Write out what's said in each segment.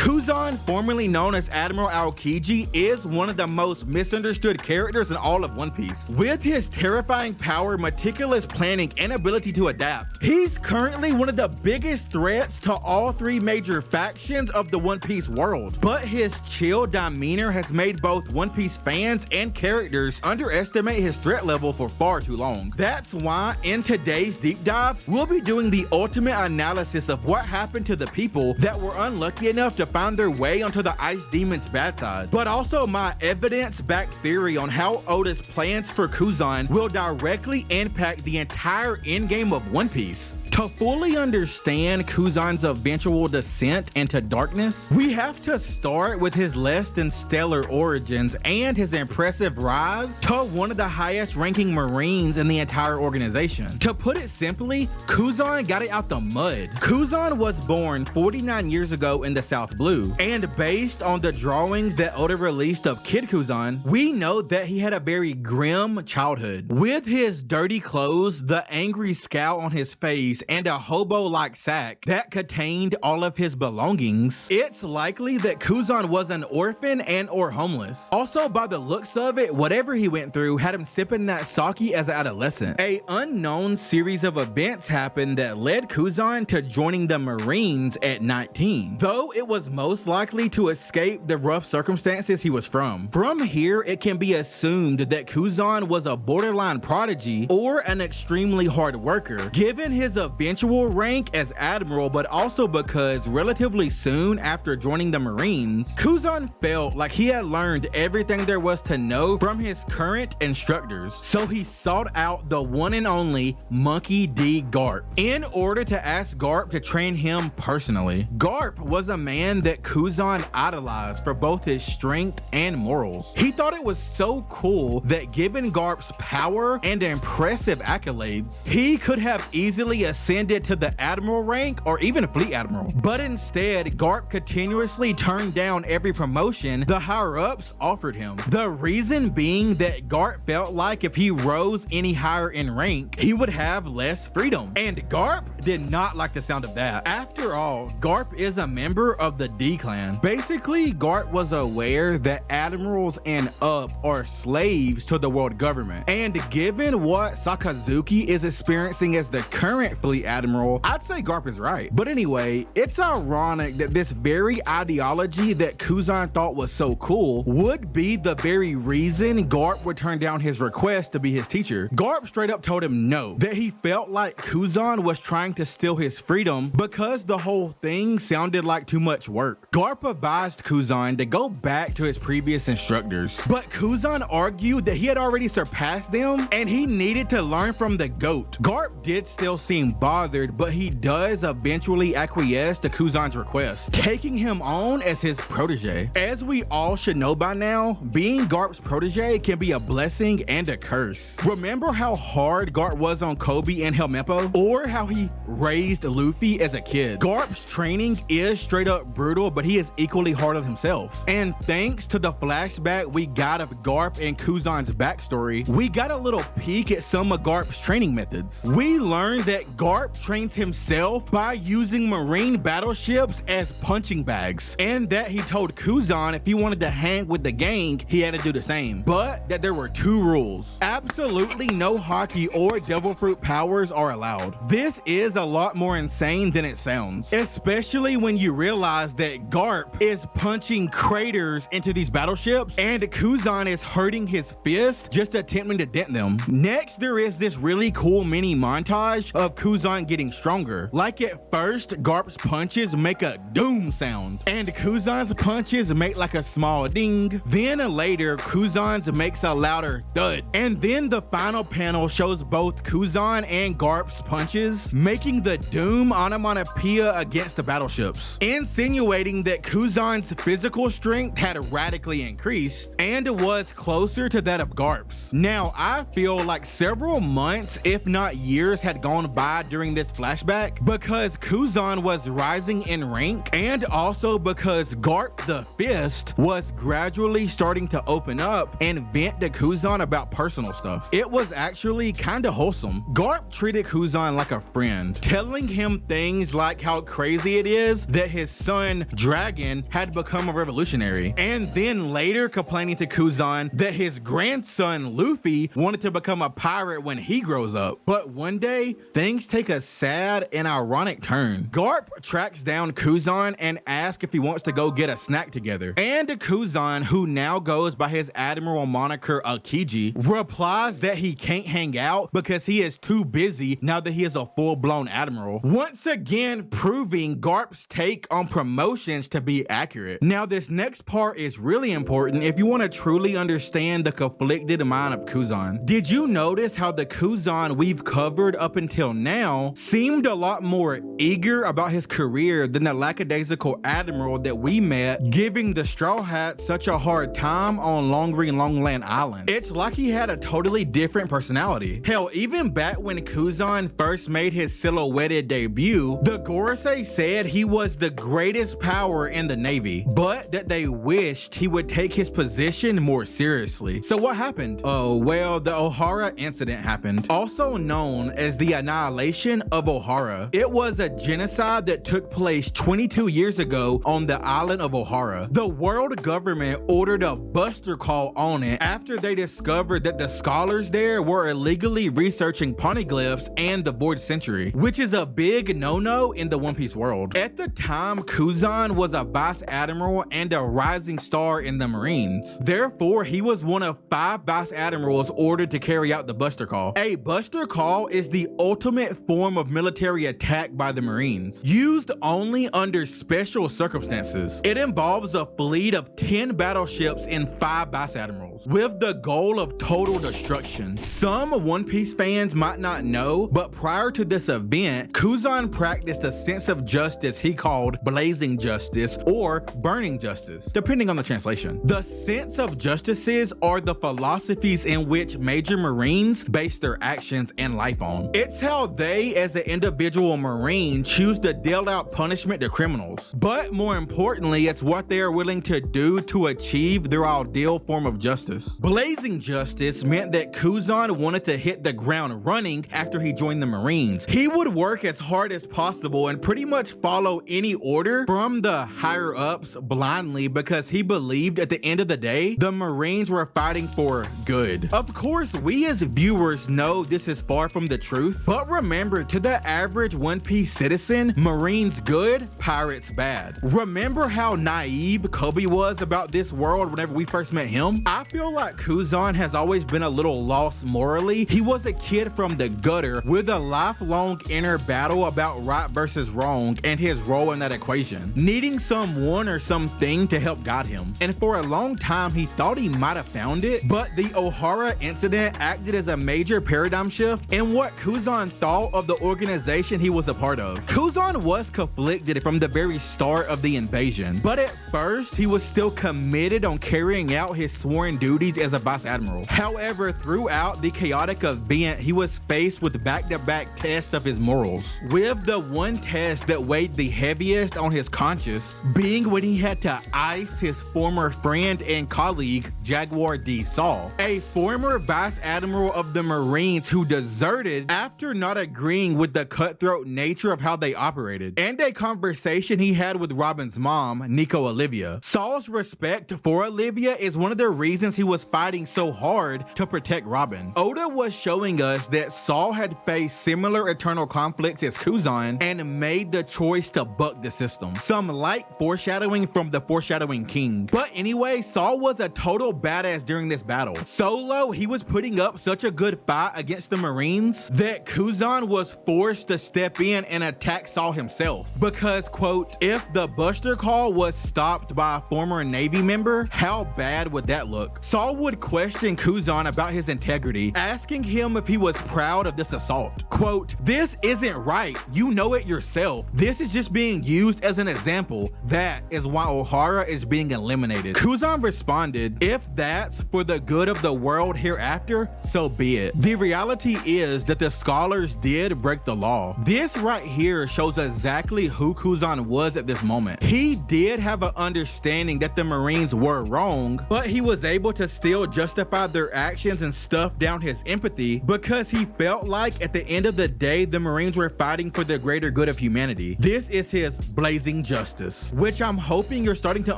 Kuzan, formerly known as Admiral Aokiji, is one of the most misunderstood characters in all of One Piece. With his terrifying power, meticulous planning, and ability to adapt, he's currently one of the biggest threats to all three major factions of the One Piece world. But his chill demeanor has made both One Piece fans and characters underestimate his threat level for far too long. That's why in today's deep dive, we'll be doing the ultimate analysis of what happened to the people that were unlucky enough to find their way onto the Ice Demon's bad side, but also my evidence-backed theory on how Oda's plans for Kuzan will directly impact the entire endgame of One Piece. To fully understand Kuzan's eventual descent into darkness, we have to start with his less than stellar origins and his impressive rise to one of the highest ranking Marines in the entire organization. To put it simply, Kuzan got it out the mud. Kuzan was born 49 years ago in the South Blue, and based on the drawings that Oda released of Kid Kuzan, we know that he had a very grim childhood. With his dirty clothes, the angry scowl on his face, and a hobo-like sack that contained all of his belongings, it's likely that Kuzan was an orphan and or homeless. Also, by the looks of it, whatever he went through had him sipping that sake as an adolescent. A unknown series of events happened that led Kuzan to joining the Marines at 19, though it was most likely to escape the rough circumstances he was from. From here, it can be assumed that Kuzan was a borderline prodigy or an extremely hard worker, given his eventual rank as Admiral, but also because relatively soon after joining the Marines, Kuzan felt like he had learned everything there was to know from his current instructors, so he sought out the one and only Monkey D. Garp in order to ask Garp to train him personally. Garp was a man that Kuzan idolized for both his strength and morals. He thought it was so cool that given Garp's power and impressive accolades, he could have easily ascended to the Admiral rank or even Fleet Admiral. But instead, Garp continuously turned down every promotion the higher-ups offered him. The reason being that Garp felt like if he rose any higher in rank, he would have less freedom. And Garp did not like the sound of that. After all, Garp is a member of the D Clan. Basically, Garp was aware that admirals and up are slaves to the world government. And given what Sakazuki is experiencing as the current Fleet Admiral, I'd say Garp is right. But anyway, it's ironic that this very ideology that Kuzan thought was so cool would be the very reason Garp would turn down his request to be his teacher. Garp straight up told him no, that he felt like Kuzan was trying to steal his freedom because the whole thing sounded like too much work. Garp advised Kuzan to go back to his previous instructors, but Kuzan argued that he had already surpassed them and he needed to learn from the GOAT. Garp did still seem bothered, but he does eventually acquiesce to Kuzan's request, taking him on as his protege. As we all should know by now, being Garp's protege can be a blessing and a curse. Remember how hard Garp was on Kobe and Helmeppo, or how he raised Luffy as a kid? Garp's training is straight up brutal, but he is equally hard on himself. And thanks to the flashback we got of Garp and Kuzan's backstory, we got a little peek at some of Garp's training methods. We learned that Garp trains himself by using marine battleships as punching bags, and that he told Kuzan if he wanted to hang with the gang, he had to do the same, but that there were two rules. Absolutely no haki or devil fruit powers are allowed. This is a lot more insane than it sounds, especially when you realize that Garp is punching craters into these battleships and Kuzan is hurting his fist just attempting to dent them. Next, there is this really cool mini montage of Kuzan getting stronger. Like at first, Garp's punches make a doom sound, and Kuzan's punches make like a small ding. Then later, Kuzan's makes a louder thud. And then the final panel shows both Kuzan and Garp's punches making the doom onomatopoeia against the battleships, insinuating that Kuzan's physical strength had radically increased and was closer to that of Garp's. Now, I feel like several months, if not years, had gone by died during this flashback because Kuzan was rising in rank, and also because Garp the Fist was gradually starting to open up and vent to Kuzan about personal stuff. It was actually kinda wholesome. Garp treated Kuzan like a friend, telling him things like how crazy it is that his son, Dragon, had become a revolutionary, and then later complaining to Kuzan that his grandson, Luffy, wanted to become a pirate when he grows up. But one day, things take a sad and ironic turn. Garp tracks down Kuzan and asks if he wants to go get a snack together. And Kuzan, who now goes by his Admiral moniker Aokiji, replies that he can't hang out because he is too busy now that he is a full-blown admiral. Once again, proving Garp's take on promotions to be accurate. Now, this next part is really important if you want to truly understand the conflicted mind of Kuzan. Did you notice how the Kuzan we've covered up until now seemed a lot more eager about his career than the lackadaisical admiral that we met, giving the Straw Hat such a hard time on Long Green Longland Island? It's like he had a totally different personality. Hell, even back when Kuzan first made his silhouetted debut, the Gorosei said he was the greatest power in the Navy, but that they wished he would take his position more seriously. So what happened? Oh, well, the Ohara incident happened, also known as the Annihilation of Ohara. It was a genocide that took place 22 years ago on the island of Ohara. The world government ordered a buster call on it after they discovered that the scholars there were illegally researching poneglyphs and the Void Century, which is a big no-no in the One Piece world. At the time, Kuzan was a vice admiral and a rising star in the Marines. Therefore, he was one of 5 vice admirals ordered to carry out the buster call. A buster call is the ultimate form of military attack by the Marines, used only under special circumstances. It involves a fleet of 10 battleships and 5 vice admirals, with the goal of total destruction. Some One Piece fans might not know, but prior to this event, Kuzan practiced a sense of justice he called blazing justice or burning justice, depending on the translation. The sense of justices are the philosophies in which major Marines base their actions and life on. It's how they, as an individual Marine, choose to deal out punishment to criminals. But more importantly, it's what they are willing to do to achieve their ideal form of justice. Blazing justice meant that Kuzan wanted to hit the ground running after he joined the Marines. He would work as hard as possible and pretty much follow any order from the higher ups blindly because he believed at the end of the day, the Marines were fighting for good. Of course, we as viewers know this is far from the truth, but remember, to the average One Piece citizen, Marines good, pirates bad. Remember how naive Kobe was about this world whenever we first met him? I feel like Kuzan has always been a little lost morally. He was a kid from the gutter with a lifelong inner battle about right versus wrong and his role in that equation, needing someone or something to help guide him. And for a long time, he thought he might have found it, but the Ohara incident acted as a major paradigm shift in what Kuzan thought of the organization he was a part of. Kuzan was conflicted from the very start of the invasion, but at first, he was still committed on carrying out his sworn duties as a vice admiral. However, throughout the chaotic event, he was faced with back-to-back tests of his morals, with the one test that weighed the heaviest on his conscience being when he had to ice his former friend and colleague, Jaguar D. Saul, a former vice admiral of the Marines who deserted after not agreeing with the cutthroat nature of how they operated, and a conversation he had with Robin's mom, Nico Olivia. Saul's respect for Olivia is one of the reasons he was fighting so hard to protect Robin. Oda was showing us that Saul had faced similar internal conflicts as Kuzan and made the choice to buck the system. Some light foreshadowing from the Foreshadowing King. But anyway, Saul was a total badass during this battle. Solo, he was putting up such a good fight against the Marines that Kuzan was forced to step in and attack Saul himself. Because, quote, if the buster call was stopped by a former Navy member, how bad would that look? Saul would question Kuzan about his integrity, asking him if he was proud of this assault. Quote, this isn't right. You know it yourself. This is just being used as an example. That is why Ohara is being eliminated. Kuzan responded, if that's for the good of the world hereafter, so be it. The reality is that the scholars did did break the law. This right here shows exactly who Kuzan was at this moment. He did have an understanding that the Marines were wrong, but he was able to still justify their actions and stuff down his empathy because he felt like at the end of the day, the Marines were fighting for the greater good of humanity. This is his blazing justice, which I'm hoping you're starting to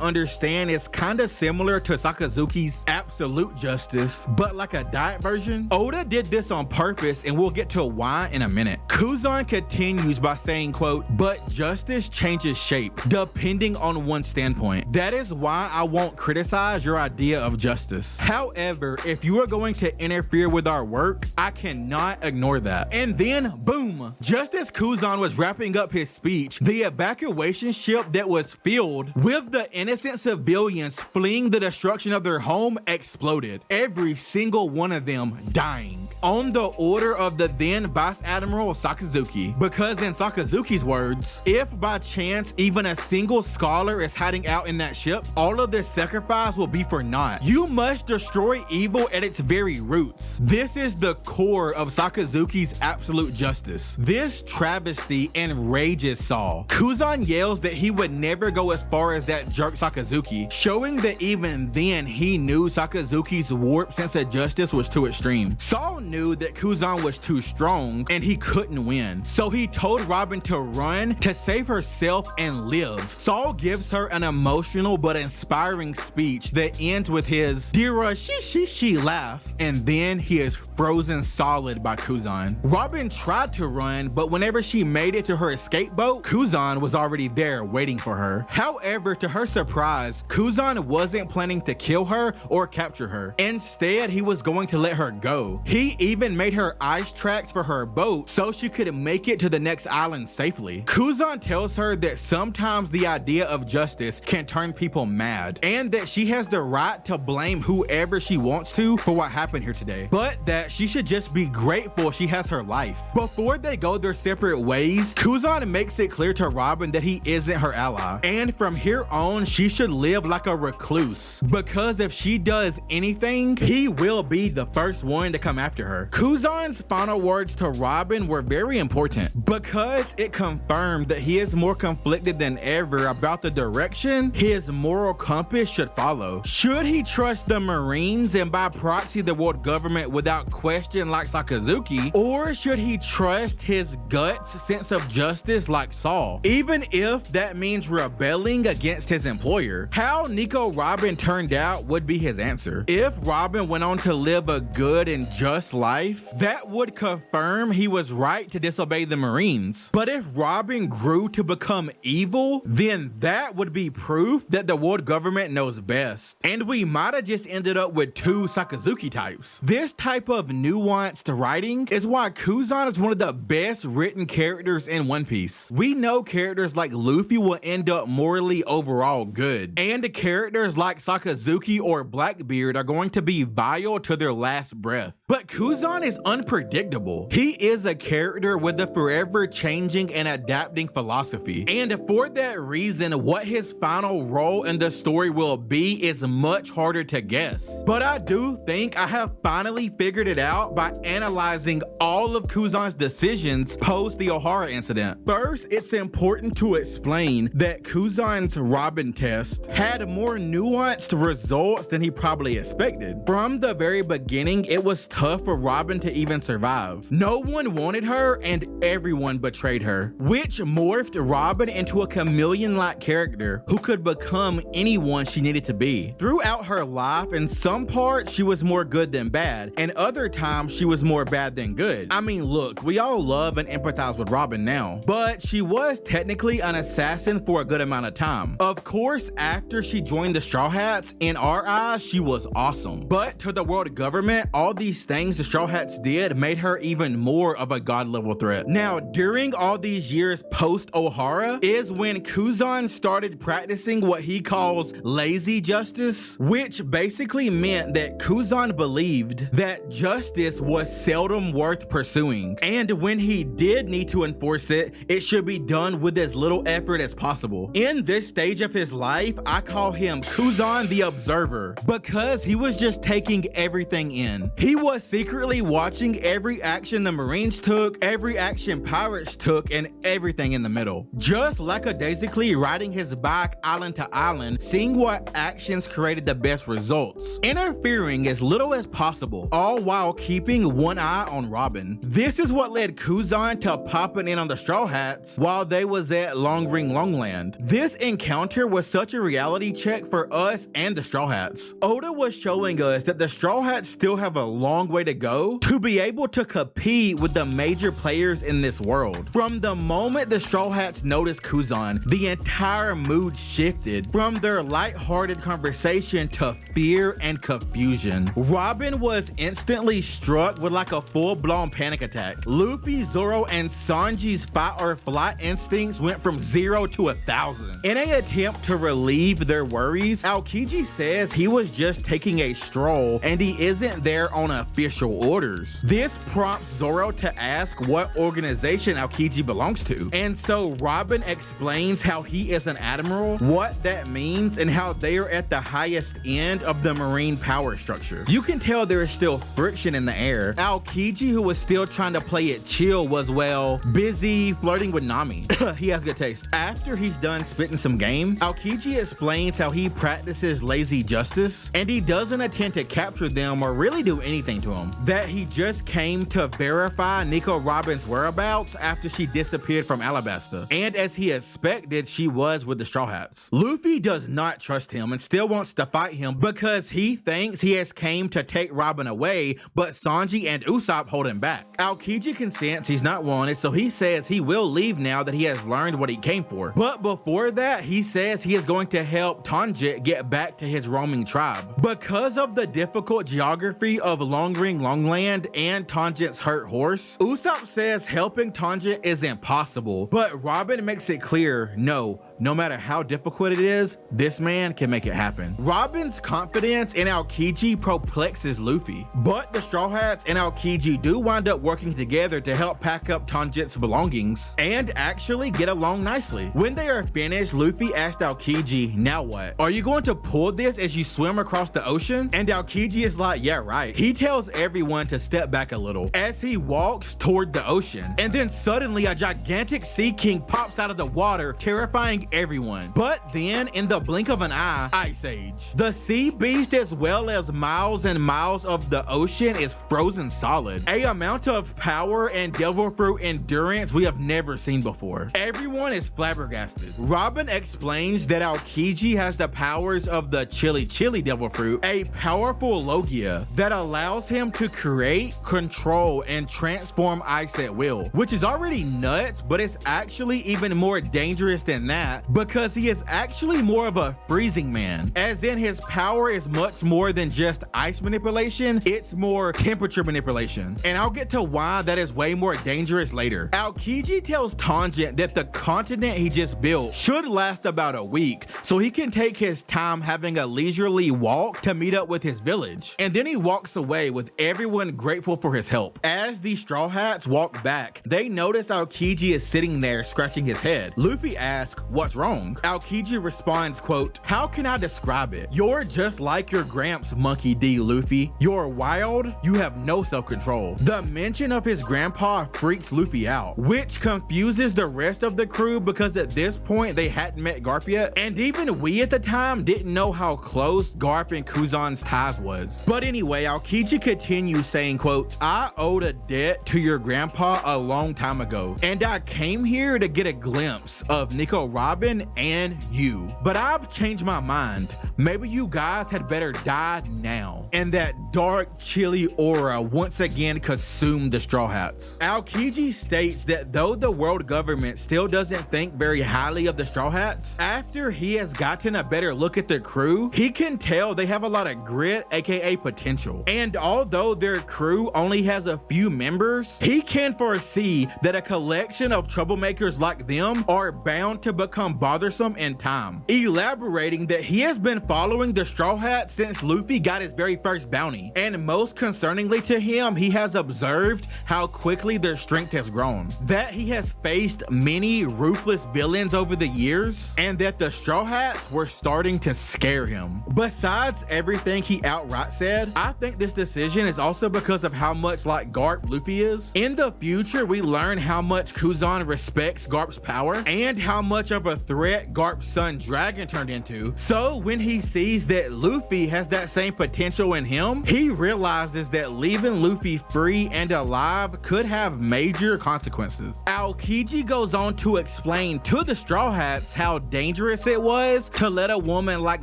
understand is kind of similar to Sakazuki's absolute justice, but like a diet version. Oda did this on purpose, and we'll get to why in a minute. Kuzan continues by saying, quote, "But justice changes shape depending on one's standpoint. That is why I won't criticize your idea of justice. However, if you are going to interfere with our work, I cannot ignore that." And then, boom, just as Kuzan was wrapping up his speech, the evacuation ship that was filled with the innocent civilians fleeing the destruction of their home exploded. Every single one of them dying on the order of the then Vice Admiral Sakazuki. Because in Sakazuki's words, if by chance even a single scholar is hiding out in that ship, all of their sacrifice will be for naught. You must destroy evil at its very roots. This is the core of Sakazuki's absolute justice. This travesty enrages Saul. Kuzan yells that he would never go as far as that jerk Sakazuki, showing that even then he knew Sakazuki's warped sense of justice was too extreme. Saul knew that Kuzan was too strong and he couldn't win, so he told Robin to run to save herself and live. Saul gives her an emotional but inspiring speech that ends with his "Dira she laugh," and then he is frozen solid by Kuzan. Robin tried to run, but whenever she made it to her escape boat, Kuzan was already there waiting for her. However, to her surprise, Kuzan wasn't planning to kill her or capture her. Instead, he was going to let her go. He even made her ice tracks for her boat so she could make it to the next island safely. Kuzan tells her that sometimes the idea of justice can turn people mad, and that she has the right to blame whoever she wants to for what happened here today, but that she should just be grateful she has her life. Before they go their separate ways, Kuzan makes it clear to Robin that he isn't her ally, and from here on she should live like a recluse, because if she does anything, he will be the first one to come after her. Kuzan's final words to Robin were very important because it confirmed that he is more conflicted than ever about the direction his moral compass should follow. Should he trust the Marines and by proxy the world government without question like Sakazuki, or should he trust his guts sense of justice like Saul, even if that means rebelling against his employer? How Nico Robin turned out would be his answer. If Robin went on to live a good and just life, that would confirm he was right to disobey the Marines. But if Robin grew to become evil, then that would be proof that the world government knows best. And we might have just ended up with two Sakazuki types. This type of nuanced writing is why Kuzan is one of the best written characters in One Piece. We know characters like Luffy will end up morally overall good, and characters like Sakazuki or Blackbeard are going to be vile to their last breath. But Kuzan is unpredictable. He is a character with a forever changing and adapting philosophy, and for that reason, what his final role in the story will be is much harder to guess. But I do think I have finally figured it out by analyzing all of Kuzan's decisions post the Ohara incident. First, it's important to explain that Kuzan's Robin test had more nuanced results than he probably expected. From the very beginning, it was tough for Robin to even survive. No one wanted her and everyone betrayed her, which morphed Robin into a chameleon-like character who could become anyone she needed to be. Throughout her life, in some parts, she was more good than bad, and other times she was more bad than good. I mean, look, we all love and empathize with Robin now, but she was technically an assassin for a good amount of time. Of course, after she joined the Straw Hats, in our eyes, she was awesome. But to the world government, all these things the Straw Hats did made her even more of a god-level threat. Now, during all these years post-Ohara is when Kuzan started practicing what he calls lazy justice, which basically meant that Kuzan believed that justice was seldom worth pursuing, and when he did need to enforce it, it should be done with as little effort as possible. In this stage of his life, I call him Kuzan the Observer, because he was just taking everything in. He was secretly secretly watching every action the Marines took, every action pirates took, and everything in the middle. Just lackadaisically riding his bike island to island, seeing what actions created the best results, interfering as little as possible, all while keeping one eye on Robin. This is what led Kuzan to popping in on the Straw Hats while they was at Long Ring Longland. This encounter was such a reality check for us and the Straw Hats. Oda was showing us that the Straw Hats still have a long way to go to be able to compete with the major players in this world. From the moment the Straw Hats noticed Kuzan, the entire mood shifted from their light-hearted conversation to fear and confusion. Robin was instantly struck with like a full-blown panic attack. Luffy, Zoro, and Sanji's fight or flight instincts went from 0 to 1,000. In an attempt to relieve their worries, Aokiji says he was just taking a stroll and he isn't there on official orders. This prompts Zoro to ask what organization Aokiji belongs to. And so Robin explains how he is an admiral, what that means, and how they are at the highest end of the marine power structure. You can tell there is still friction in the air. Aokiji, who was still trying to play it chill, was, well, busy flirting with Nami. He has good taste. After he's done spitting some game, Aokiji explains how he practices lazy justice and he doesn't attempt to capture them or really do anything to them. That he just came to verify Nico Robin's whereabouts after she disappeared from Alabasta. And as he expected, she was with the Straw Hats. Luffy does not trust him and still wants to fight him because he thinks he has came to take Robin away, but Sanji and Usopp hold him back. Aokiji consents he's not wanted, so he says he will leave now that he has learned what he came for. But before that, he says he is going to help Tanjit get back to his roaming tribe. Because of the difficult geography of Long Ring Longland and Tanjit's hurt horse, Usopp says helping Tanjit is impossible, but Robin makes it clear, no matter how difficult it is, this man can make it happen. Robin's confidence in Aokiji perplexes Luffy, but the Straw Hats and Aokiji do wind up working together to help pack up Tanjit's belongings and actually get along nicely. When they are finished, Luffy asked Aokiji, now what? Are you going to pull this as you swim across the ocean? And Aokiji is like, yeah, right. He tells everyone to step back a little as he walks toward the ocean. And then suddenly a gigantic sea king pops out of the water, terrifying everyone. But then in the blink of an eye, Ice Age. The sea beast as well as miles and miles of the ocean is frozen solid. A amount of power and devil fruit endurance we have never seen before. Everyone is flabbergasted. Robin explains that Aokiji has the powers of the Chili devil fruit, a powerful Logia that allows him to create, control, and transform ice at will, which is already nuts, but it's actually even more dangerous than that because he is actually more of a freezing man, as in his power is much more than just ice manipulation, it's more temperature manipulation. And I'll get to why that is way more dangerous later. Aokiji tells Tanjit that the continent he just built should last about a week, so he can take his time having a leisurely walk to meet up with his village. And then he walks away with everyone grateful for his help. As the Straw Hats walk back, they notice Aokiji is sitting there scratching his head. Luffy asks, what's wrong? Aokiji responds, quote, how can I describe it? You're just like your gramps, Monkey D. Luffy. You're wild, you have no self-control. The mention of his grandpa freaks Luffy out, which confuses the rest of the crew because at this point they hadn't met Garp yet, and even we at the time didn't know how close Garp and Kuzan's ties was. But anyway, Aokiji continues saying, quote, I owed a debt to your grandpa a long time ago, and I came here to get a glimpse of Nico Robin and you. But I've changed my mind. Maybe you guys had better die now. And that dark, chilly aura once again consumed the Straw Hats. Aokiji states that though the world government still doesn't think very highly of the Straw Hats, after he has gotten a better look at the crew, he can tell they have a lot of grit, aka potential. And although their crew only has a few members, he can foresee that a collection of troublemakers like them are bound to become become bothersome in time, elaborating that he has been following the Straw Hats since Luffy got his very first bounty, and most concerningly to him, he has observed how quickly their strength has grown, that he has faced many ruthless villains over the years, and that the Straw Hats were starting to scare him. Besides everything he outright said, I think this decision is also because of how much like Garp Luffy is. In the future, we learn how much Kuzan respects Garp's power and how much of a threat Garp's son Dragon turned into. So when he sees that Luffy has that same potential in him, he realizes that leaving Luffy free and alive could have major consequences. Aokiji goes on to explain to the Straw Hats how dangerous it was to let a woman like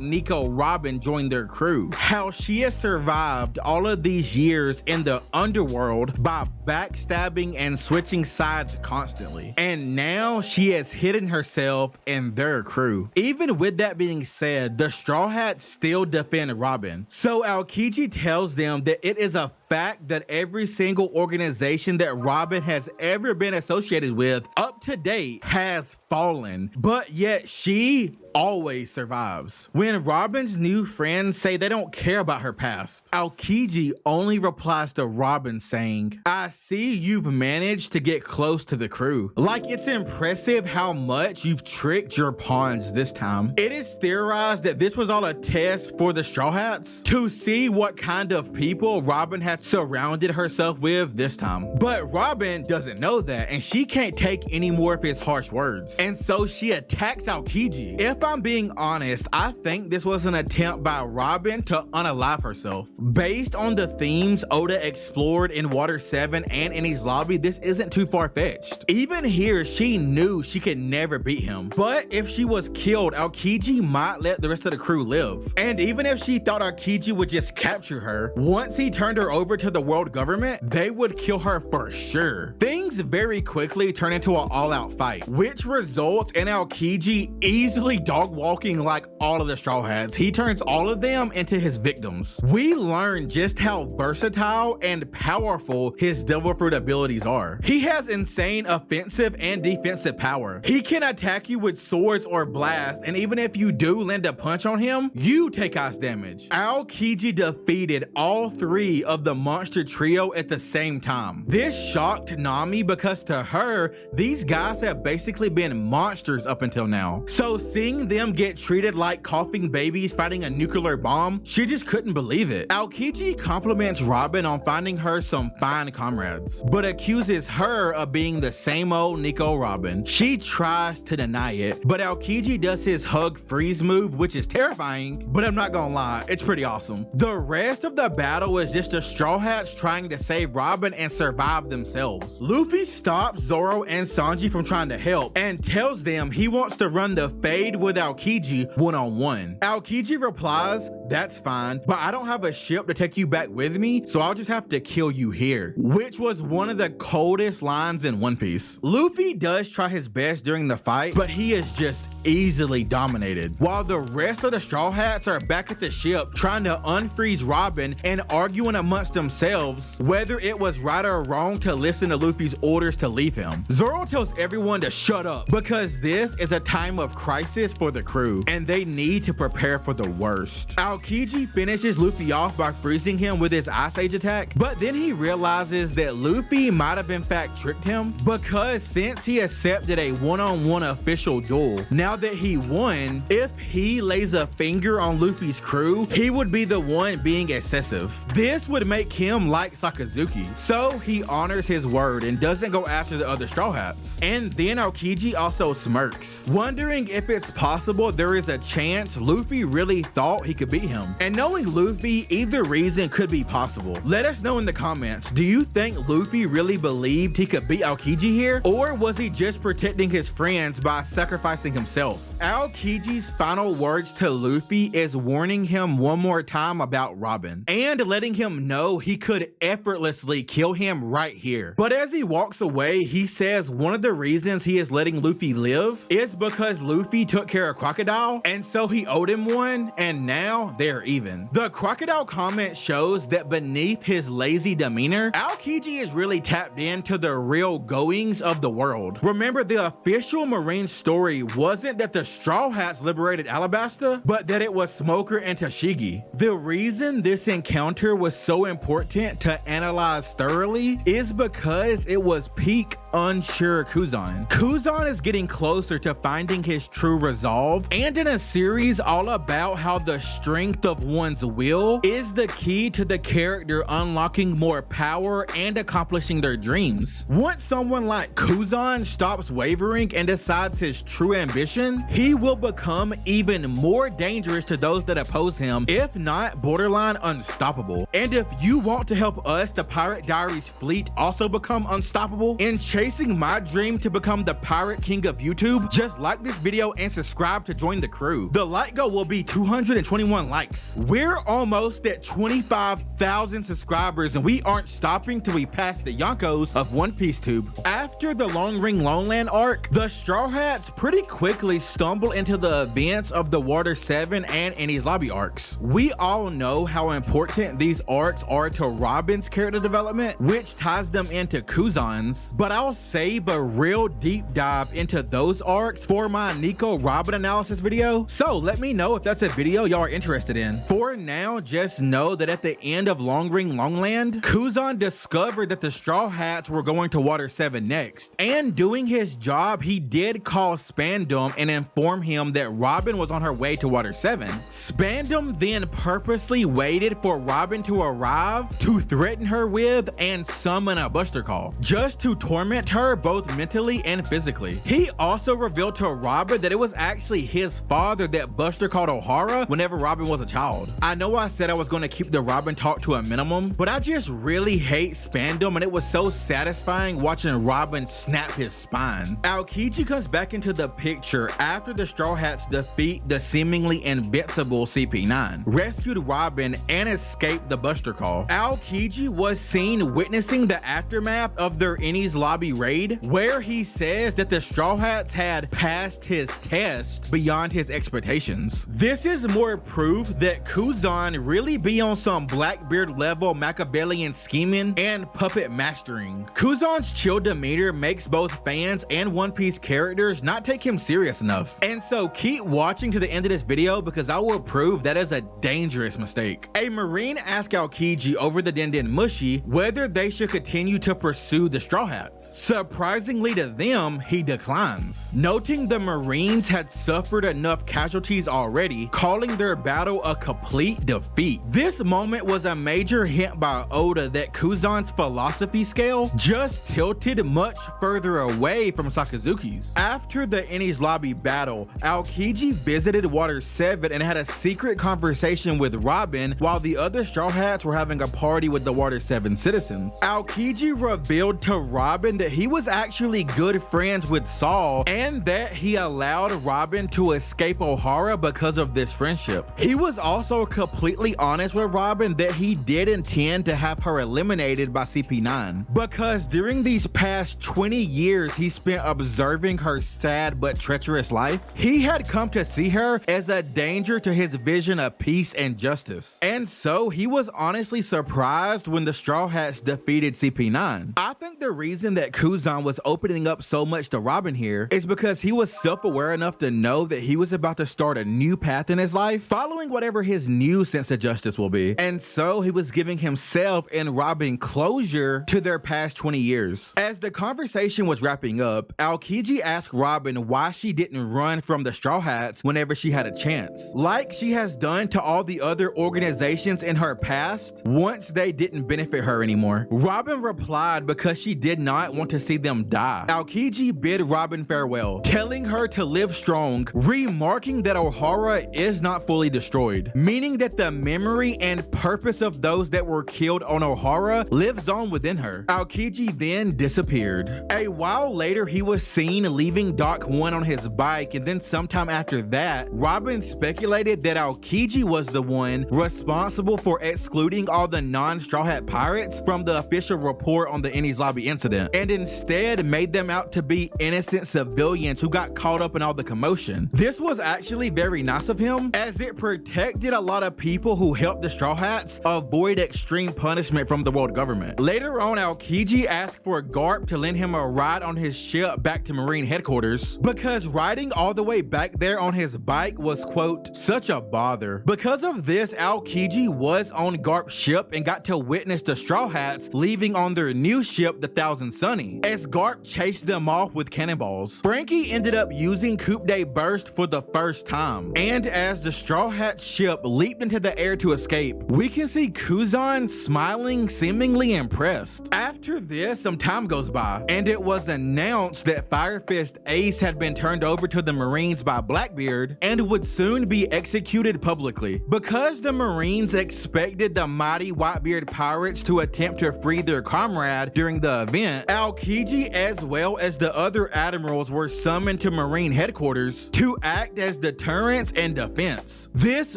Nico Robin join their crew, how she has survived all of these years in the underworld by backstabbing and switching sides constantly, and now she has hidden herself in their crew. Even with that being said, the Straw Hats still defend Robin. So Aokiji tells them that it is a fact that every single organization that Robin has ever been associated with up to date has fallen, but yet she always survives. When Robin's new friends say they don't care about her past, Aokiji only replies to Robin saying, "I see you've managed to get close to the crew. Like, it's impressive how much you've tricked your pawns this time." It is theorized that this was all a test for the Straw Hats to see what kind of people Robin had surrounded herself with this time. But Robin doesn't know that, and she can't take any more of his harsh words, and so she attacks Aokiji. If I'm being honest, I think this was an attempt by Robin to unalive herself. Based on the themes Oda explored in Water 7 and in his lobby, this isn't too far-fetched. Even here, she knew she could never beat him, but if she was killed, Aokiji might let the rest of the crew live. And even if she thought Aokiji would just capture her, once he turned her over to the world government, they would kill her for sure. Things very quickly turn into an all-out fight, which results in Aokiji easily dog walking like all of the Straw Hats. He turns all of them into his victims. We learn just how versatile and powerful his Devil Fruit abilities are. He has insane offensive and defensive power. He can attack you with swords or blast, and even if you do land a punch on him, you take ice damage. Aokiji defeated all three of the monster trio at the same time. This shocked Nami because to her, these guys have basically been monsters up until now. So seeing them get treated like coughing babies fighting a nuclear bomb, she just couldn't believe it. Aokiji compliments Robin on finding her some fine comrades, but accuses her of being the same old Nico Robin. She tries to deny it, but Aokiji does his hug freeze move, which is terrifying, but I'm not gonna lie, it's pretty awesome. The rest of the battle is just the Straw Hats trying to save Robin and survive themselves. Luffy stops Zoro and Sanji from trying to help and tells them he wants to run the fade with Aokiji one-on-one. Aokiji replies, "That's fine, but I don't have a ship to take you back with me, so I'll just have to kill you here," which was one of the coldest lines in One Piece. Luffy does try his best during the fight, but he is just easily dominated, while the rest of the Straw Hats are back at the ship trying to unfreeze Robin and arguing amongst themselves whether it was right or wrong to listen to Luffy's orders to leave him. Zoro tells everyone to shut up because this is a time of crisis for the crew and they need to prepare for the worst. Aokiji finishes Luffy off by freezing him with his Ice Age attack, but then he realizes that Luffy might have in fact tricked him because since he accepted a one-on-one official duel, now that he won, if he lays a finger on Luffy's crew, he would be the one being excessive. This would make him like Sakazuki, so he honors his word and doesn't go after the other Straw Hats. And then Aokiji also smirks, wondering if it's possible there is a chance Luffy really thought he could beat him. And knowing Luffy, either reason could be possible. Let us know in the comments, do you think Luffy really believed he could beat Aokiji here? Or was he just protecting his friends by sacrificing himself? Aokiji's final words to Luffy is warning him one more time about Robin and letting him know he could effortlessly kill him right here. But as he walks away, he says one of the reasons he is letting Luffy live is because Luffy took care of Crocodile, and so he owed him one, and now they're even. The Crocodile comment shows that beneath his lazy demeanor, Aokiji is really tapped into the real goings of the world. Remember, the official Marine story wasn't wasn't that the Straw Hats liberated Alabasta, but that it was Smoker and Tashigi. The reason this encounter was so important to analyze thoroughly is because it was peak unsure Kuzan. Kuzan is getting closer to finding his true resolve, and in a series all about how the strength of one's will is the key to the character unlocking more power and accomplishing their dreams. Once someone like Kuzan stops wavering and decides his true ambition, he will become even more dangerous to those that oppose him, if not borderline unstoppable. And if you want to help us, the Pirate Diaries fleet, also become unstoppable in chasing my dream to become the Pirate King of YouTube, just like this video and subscribe to join the crew. The like goal will be 221 likes. We're almost at 25,000 subscribers and we aren't stopping till we pass the Yonkos of One Piece Tube. After the Long Ring Longland arc, the Straw Hats pretty quickly stumble into the events of the Water 7 and Enies Lobby arcs. We all know how important these arcs are to Robin's character development, which ties them into Kuzan's, but I'll save a real deep dive into those arcs for my Nico Robin analysis video, so let me know if that's a video y'all are interested in. For now, just know that at the end of Long Ring Longland, Kuzan discovered that the Straw Hats were going to Water 7 next, and doing his job, he did call Spandam and inform him that Robin was on her way to Water 7. Spandam then purposely waited for Robin to arrive to threaten her with and summon a Buster Call, just to torment her both mentally and physically. He also revealed to Robin that it was actually his father that Buster called O'Hara whenever Robin was a child. I know I said I was going to keep the Robin talk to a minimum, but I just really hate Spandam, and it was so satisfying watching Robin snap his spine. Aokiji comes back into the picture after the Straw Hats defeat the seemingly invincible CP9, rescued Robin, and escaped the Buster Call. Aokiji was seen witnessing the aftermath of their Enies Lobby raid, where he says that the Straw Hats had passed his test beyond his expectations. This is more proof that Kuzan really be on some Blackbeard level Machiavellian scheming and puppet mastering. Kuzan's chill demeanor makes both fans and One Piece characters not take him serious enough. And so keep watching to the end of this video because I will prove that is a dangerous mistake. A Marine asked Aokiji over the Den Mushi whether they should continue to pursue the Straw Hats. Surprisingly to them, he declines, noting the Marines had suffered enough casualties already, calling their battle a complete defeat. This moment was a major hint by Oda that Kuzan's philosophy scale just tilted much further away from Sakazuki's. After the Enies Lobby battle, Aokiji visited Water 7 and had a secret conversation with Robin while the other Straw Hats were having a party with the Water 7 citizens. Aokiji revealed to Robin that he was actually good friends with Saul and that he allowed Robin to escape O'Hara because of this friendship. He was also completely honest with Robin that he did intend to have her eliminated by CP9 because during these past 20 years he spent observing her sad but treacherous life, he had come to see her as a danger to his vision of peace and justice. And so he was honestly surprised when the Straw Hats defeated CP9. I think the reason that Kuzan was opening up so much to Robin here is because he was self-aware enough to know that he was about to start a new path in his life, following whatever his new sense of justice will be. And so he was giving himself and Robin closure to their past 20 years. As the conversation was wrapping up, Aokiji asked Robin why she didn't run from the Straw Hats whenever she had a chance, like she has done to all the other organizations in her past once they didn't benefit her anymore. Robin replied because she did not want to see them die. Aokiji bid Robin farewell, telling her to live strong, remarking that O'Hara is not fully destroyed, meaning that the memory and purpose of those that were killed on O'Hara lives on within her. Aokiji then disappeared. A while later, he was seen leaving Dock 1 on his bike, and then sometime after that, Robin speculated that Aokiji was the one responsible for excluding all the non-Straw Hat pirates from the official report on the Enies Lobby incident. And instead made them out to be innocent civilians who got caught up in all the commotion. This was actually very nice of him, as it protected a lot of people who helped the Straw Hats avoid extreme punishment from the world government. Later on, Aokiji asked for Garp to lend him a ride on his ship back to Marine headquarters, because riding all the way back there on his bike was, quote, such a bother. Because of this, Aokiji was on Garp's ship and got to witness the Straw Hats leaving on their new ship, the Thousand Sunny, as Garp chased them off with cannonballs. Frankie ended up using Coupe de Burst for the first time, and as the Straw Hat ship leaped into the air to escape, we can see Kuzan smiling, seemingly impressed. After this, some time goes by, and it was announced that Fire Fist Ace had been turned over to the Marines by Blackbeard and would soon be executed publicly. Because the Marines expected the mighty Whitebeard Pirates to attempt to free their comrade during the event, Aokiji as well as the other admirals were summoned to Marine headquarters to act as deterrence and defense. This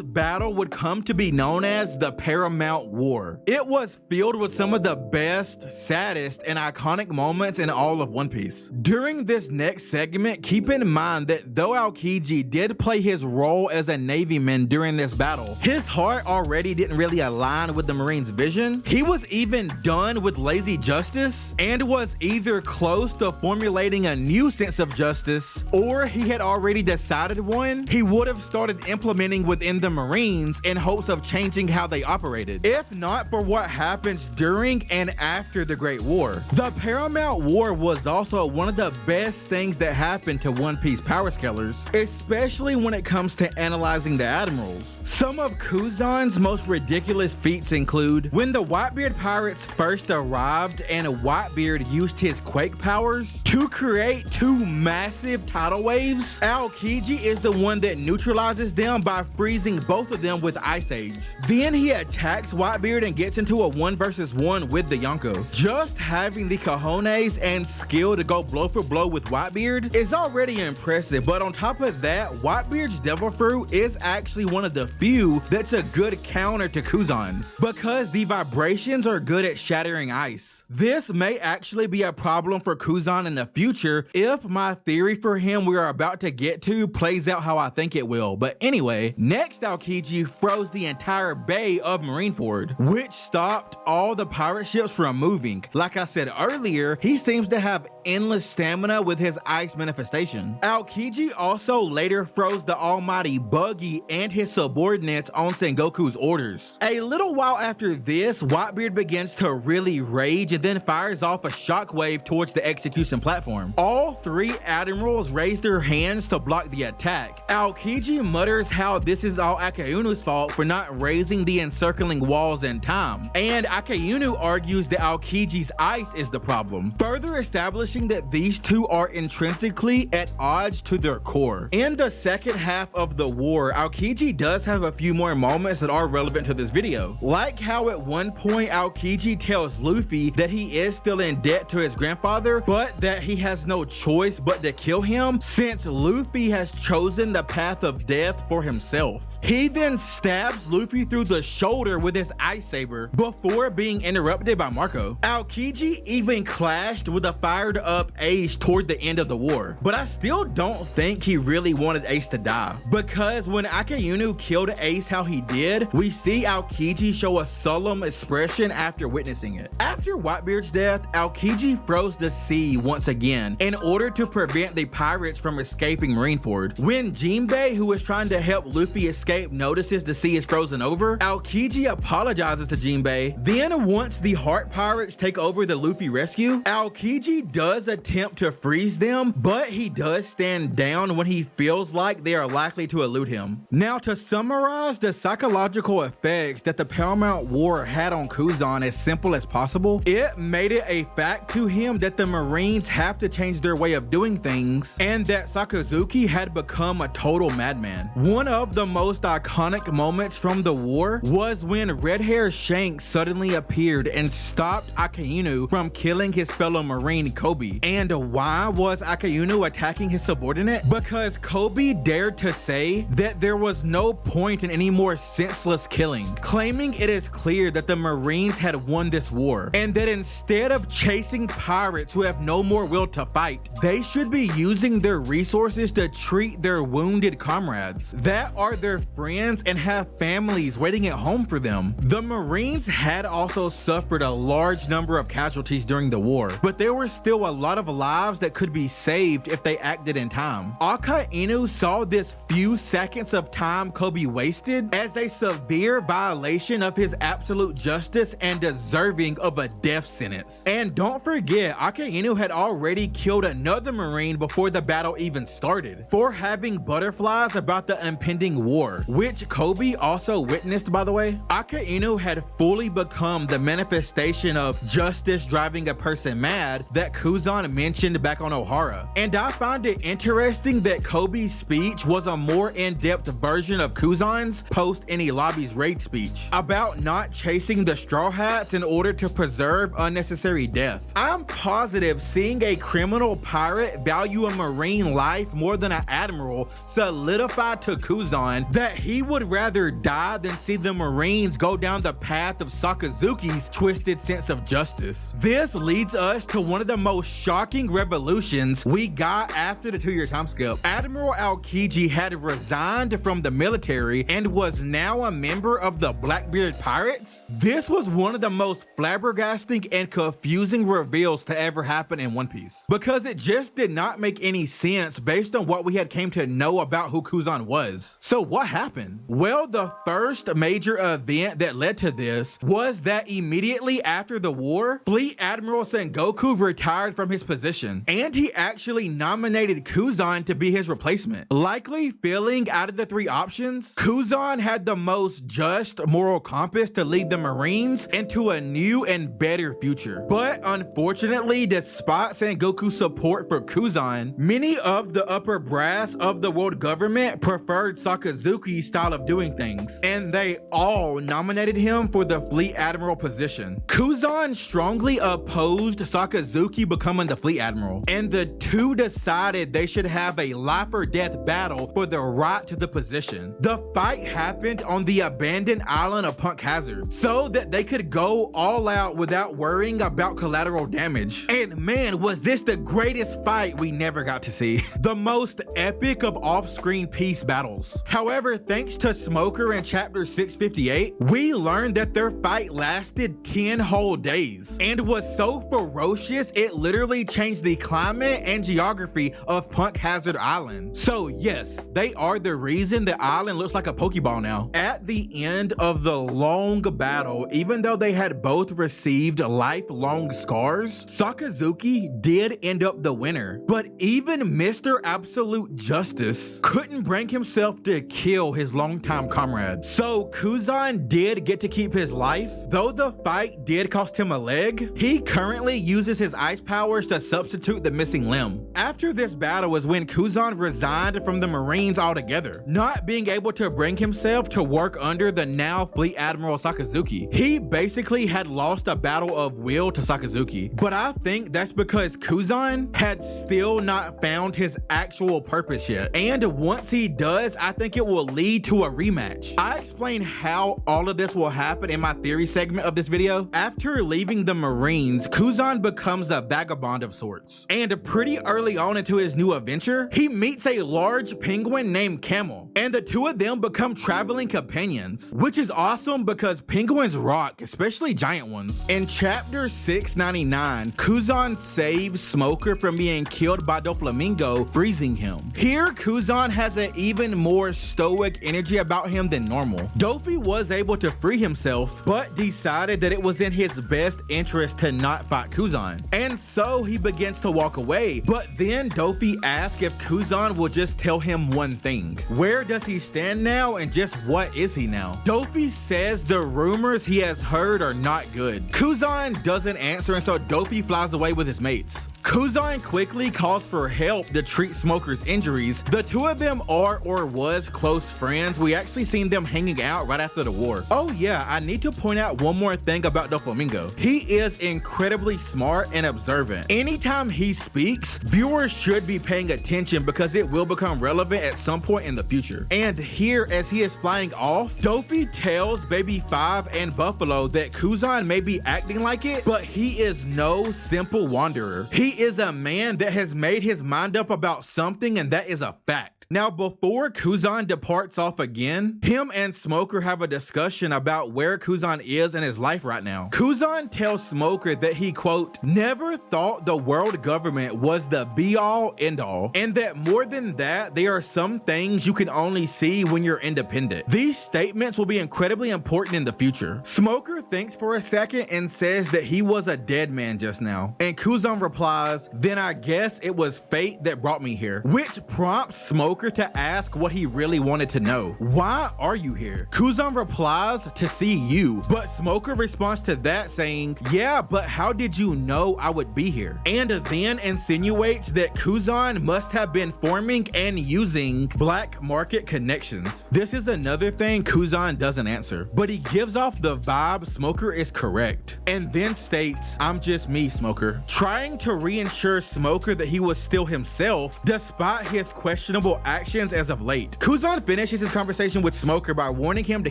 battle would come to be known as the Paramount War. It was filled with some of the best, saddest, and iconic moments in all of One Piece. During this next segment, keep in mind that though Aokiji did play his role as a Navyman during this battle, his heart already didn't really align with the Marines' vision. He was even done with lazy justice and was either close to formulating a new sense of justice, or he had already decided one he would have started implementing within the Marines in hopes of changing how they operated, if not for what happens during and after the Great War. The Paramount War was also one of the best things that happened to One Piece power scalers, especially when it comes to analyzing the admirals. Some of Kuzan's most ridiculous feats include when the Whitebeard Pirates first arrived and Whitebeard used his quake powers to create two massive tidal waves. Aokiji is the one that neutralizes them by freezing both of them with Ice Age. Then he attacks Whitebeard and gets into a 1 versus 1 with the Yonko. Just having the cojones and skill to go blow for blow with Whitebeard is already impressive, but on top of that, Whitebeard's Devil Fruit is actually one of the few that's a good counter to Kuzan's, because the vibrations are good at shattering ice. This may actually be a problem for Kuzan in the future if my theory for him we are about to get to plays out how I think it will. But anyway, next Aokiji froze the entire bay of Marineford, which stopped all the pirate ships from moving. Like I said earlier, he seems to have endless stamina with his ice manifestation. Aokiji also later froze the almighty Buggy and his subordinates on Sengoku's orders. A little while after this, Whitebeard begins to really rage and then fires off a shockwave towards the execution platform. All three admirals raise their hands to block the attack. Aokiji mutters how this is all Akeunu's fault for not raising the encircling walls in time, and Akeunu argues that Aokiji's ice is the problem, further establishing that these two are intrinsically at odds to their core. In the second half of the war, Aokiji does have a few more moments that are relevant to this video, like how at one point Aokiji tells Luffy that he is still in debt to his grandfather, but that he has no choice but to kill him since Luffy has chosen the path of death for himself. He then stabs Luffy through the shoulder with his ice saber before being interrupted by Marco. Aokiji even clashed with a fired up Ace toward the end of the war, but I still don't think he really wanted Ace to die, because when Akeunu killed Ace how he did, we see Aokiji show a solemn expression after witnessing it. After Whitebeard's death, Aokiji froze the sea once again in order to prevent the pirates from escaping Marineford. When Jinbei, who is trying to help Luffy escape, notices the sea is frozen over, Aokiji apologizes to Jinbei. Then once the Heart Pirates take over the Luffy rescue, Aokiji does attempt to freeze them, but he does stand down when he feels like they are likely to elude him. Now, to summarize the psychological effects that the Paramount War had on Kuzan as simple as possible, it made it a fact to him that the Marines have to change their way of doing things, and that Sakazuki had become a total madman. One of the most iconic moments from the war was when red-haired Shanks suddenly appeared and stopped Akeunu from killing his fellow Marine Kobe. And why was Akeunu attacking his subordinate? Because Kobe dared to say that there was no point in any more senseless killing, claiming it is clear that the Marines had won this war, and that instead of chasing pirates who have no more will to fight, they should be using their resources to treat their wounded comrades that are their friends and have families waiting at home for them. The Marines had also suffered a large number of casualties during the war, but there were still a lot of lives that could be saved if they acted in time. Akainu saw this few seconds of time Kobe wasted as a severe violation of his absolute justice and deserving of a death sentence. And don't forget, Akainu had already killed another Marine before the battle even started for having butterflies about the impending war, which Kobe also witnessed, by the way. Akainu had fully become the manifestation of justice driving a person mad that Kuzan mentioned back on Ohara. And I find it interesting that Kobe's speech was a more in-depth version of Kuzan's post any lobby's raid speech about not chasing the Straw Hats in order to preserve unnecessary death. I'm positive seeing a criminal pirate value a Marine life more than an admiral solidified to Kuzan that he would rather die than see the Marines go down the path of Sakazuki's twisted sense of justice. This leads us to one of the most shocking revolutions we got after the 2-year time skip. Admiral Aokiji had resigned from the military and was now a member of the Blackbeard Pirates. This was one of the most flabbergasting and confusing reveals to ever happen in One Piece, because it just did not make any sense based on what we had came to know about who Kuzan was. So what happened? Well, the first major event that led to this was that immediately after the war, Fleet Admiral Sengoku retired from his position, and he actually nominated Kuzan to be his replacement. Likely feeling out of the 3 options, Kuzan had the most just moral compass to lead the Marines into a new and better future. But unfortunately, despite Sengoku's support for Kuzan, many of the upper brass of the world government preferred Sakazuki's style of doing things, and they all nominated him for the Fleet Admiral position. Kuzan strongly opposed Sakazuki becoming the Fleet Admiral, and the two decided they should have a life or death battle for the right to the position. The fight happened on the abandoned island of Punk Hazard so that they could go all out without worrying about collateral damage. And man, was this the greatest fight we never got to see. The most epic of off-screen peace battles. However, thanks to Smoker in chapter 658, we learned that their fight lasted 10 whole days and was so ferocious it literally changed the climate and geography of Punk Hazard Island. So yes, they are the reason the island looks like a Pokeball now. At the end of the long battle, even though they had both received lifelong scars, Sakazuki did end up the winner. But even Mr. Absolute Justice couldn't bring himself to kill his longtime comrade. So Kuzan did get to keep his life. Though the fight did cost him a leg, he currently uses his ice powers to substitute the missing limb. After this battle is when Kuzan resigned from the Marines altogether, not being able to bring himself to work under the now Fleet Admiral Sakazuki. He basically had lost a battle of will to Sakazuki, but I think that's because Kuzan had still not found his actual purpose yet. And once he does, I think it will lead to a rematch. I explain how all of this will happen in my theory segment of this video. After leaving the Marines, Kuzan becomes a vagabond of sorts. And pretty early on into his new adventure, he meets a large penguin named Camel, and the two of them become traveling companions, which is awesome because penguins rock, especially giant ones. In chapter 699, Kuzan saves Smoker from being killed by Doflamingo, freezing him. Here, Kuzan has an even more stoic energy about him than normal. Dofi was able to free himself, but decided that it was in his best interest to not fight Kuzan. And so he begins to walk away, but then Dofi asks if Kuzan will just tell him one thing. Where does he stand now, and just what is he now? Dofi says the rumors he has heard are not good. Kuzan doesn't answer, and so Dofi flies away with his mates. Kuzan quickly calls for help to treat Smoker's injuries. The two of them are or was close friends. We actually seen them hanging out right after the war. Oh yeah, I need to point out one more thing about Doflamingo. He is incredibly smart and observant. Anytime he speaks, viewers should be paying attention because it will become relevant at some point in the future. And here, as he is flying off, Dofi tells Baby 5 and Buffalo that Kuzan may be acting like it, but he is no simple wanderer. He is a man that has made his mind up about something, and that is a fact. Now, before Kuzan departs off again, him and Smoker have a discussion about where Kuzan is in his life right now. Kuzan tells Smoker that he, quote, never thought the world government was the be-all, end-all, and that more than that, there are some things you can only see when you're independent. These statements will be incredibly important in the future. Smoker thinks for a second and says that he was a dead man just now, and Kuzan replies, then I guess it was fate that brought me here, which prompts Smoker to ask what he really wanted to know. Why are you here? Kuzan replies, to see you, but Smoker responds to that saying, yeah, but how did you know I would be here? And then insinuates that Kuzan must have been forming and using black market connections. This is another thing Kuzan doesn't answer, but he gives off the vibe Smoker is correct, and then states, I'm just me, Smoker, trying to reassure Smoker that he was still himself despite his questionable actions as of late. Kuzan finishes his conversation with Smoker by warning him to